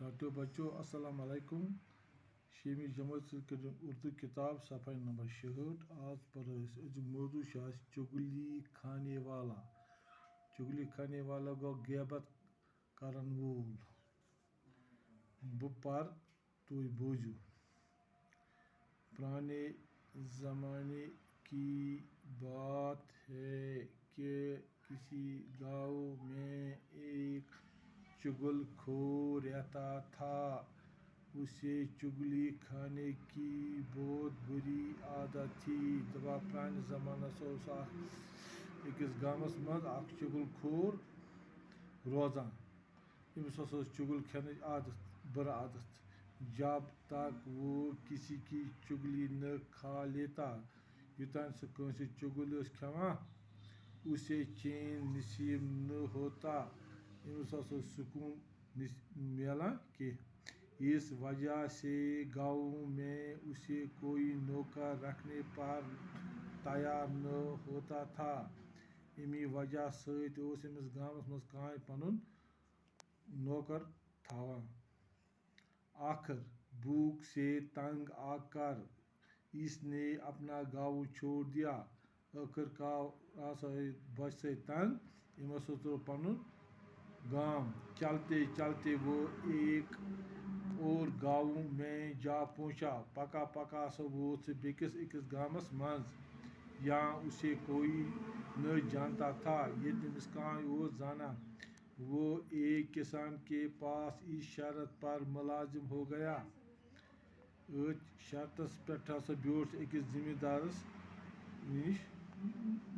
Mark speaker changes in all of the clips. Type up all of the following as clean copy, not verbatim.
Speaker 1: Tattoo بچوں السلام علیکم. 6ویں جماعت اردو کتاب صفحہ نمبر 66. آج پر موضوع چگلی کھانے والا. چگلی کھانے والا گو غیبت کرن وول. بہ پر تُہۍ بوٗزِو. پرانے زمانے کی بات ہے کہ کسی گاؤں میں ایک چگل خور رہتا تھا. اسے چگلی کھانے کی بہت بری عادت تھی. پرانہِ زمانس اوس أکِس گامس منٛز اکھ چگل خور روزان. أمِس ٲس چگل کھٮ۪نٕچ بُرٕ عادت. جب تک وہ کسی کی چگلی نہ کھا لیتا یوتانۍ سُہ کٲنٛسہِ چگل ٲس کھٮ۪وان اسے چین نصیب نہ ہوتا. أمِس اوس سکون مِلان کینٛہہ. اس وجہ سے گاؤں میں اسے کوئی نوکر رکھنے پر تیار نہ ہوتا تھا. امی وجہ سۭتۍ اوس أمِس گامس منٛز کٕہٕنۍ پنُن نوکر تھاوان. آخر بھوک سے تنگ آ کر اس نے اپنا گاؤں چھوڑ دیا. آخر کار بچ تنگ. أمِس تروو پنُن گام. چلتے چلتے وہ ایک اور گاؤں میں جا پہنچا. پکا پکا ووت سُہ بیٚکِس أکِس گامس منٛز یہاں اسے کوئی نہ جانتا تھا. ییٚتہِ نہٕ أمِس کٕہٕنۍ اوس زانان. وہ ایک کسان کے پاس اس شرط پر ملازم ہو گیا. أتھۍ شرطس پٮ۪ٹھ بیوٗٹھ سُہ أکِس زمیٖندارس نِش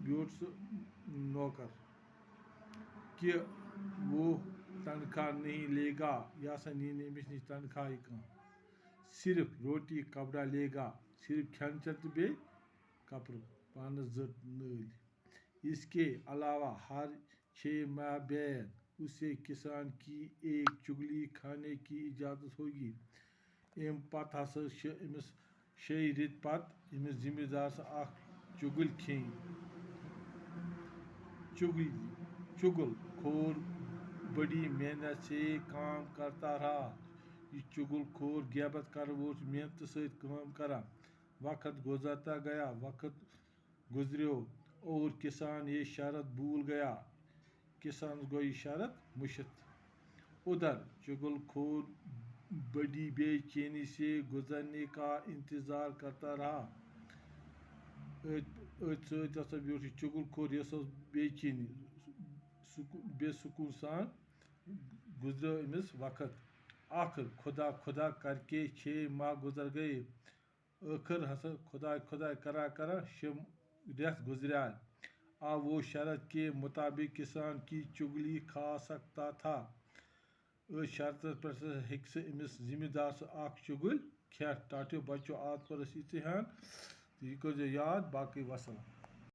Speaker 1: بیوٗٹھ سُہ نوکر کہ وہ تنخواہ نہیں لے گا. یہِ ہسا نی نہٕ أمِس نِش تنخواہٕے کانٛہہ. صرف روٹی کپڑا لے گا. صرف کھٮ۪ن چٮ۪ن تہٕ بیٚیہِ کپرٕ پانس 2 نٲلۍ. اس کے علاوہ ہر 6 ماہ بعد اسے کسان کی ایک چگلی کھانے کی اجازت ہوگی. امہِ پتہٕ ہسا چھِ أمِس 6 رٮ۪تۍ پتہٕ أمِس زمیٖندارس اکھ چُگل کھیٚنۍ. چگل خور بڑی محنت سے کام کرتا رہا. یہ چگل خور غیبت کرن وول چھُ محنتہٕ سۭتۍ کٲم کران. وقت گزرتا گیا. وقت گزریو اور کسان یہ شرط بھول گیا. کسانس گوٚو یہِ شرط مٔشِتھ. ادھر چگل خور بڑی بے چینی سے گزرنے کا انتظار کرتا رہا. أتھۍ سۭتۍ ہسا بیوٗٹھ یہِ چگل خور. یہِ ہسا اوس بے چینی بے سکون سان گزریو أمِس وقت. آخر خدا خدا کر کے 6 ماہ گزر گئے. آخر ہسا خدا کران کران 6 رٮ۪تھ گزریے. اب وہ شرط کے مطابق کسان کی چگلی کھا سکتا تھا. أتھۍ شرطس پٮ۪ٹھ ہیٚکہِ سُہ أمِس زمیٖندار سُہ اکھ چُگل کھٮ۪تھ. ٹاٹو بچو آز پر أسۍ یِژٕے ہن تہٕ یہِ کٔرزیٚو یاد. باقٕے وسلام.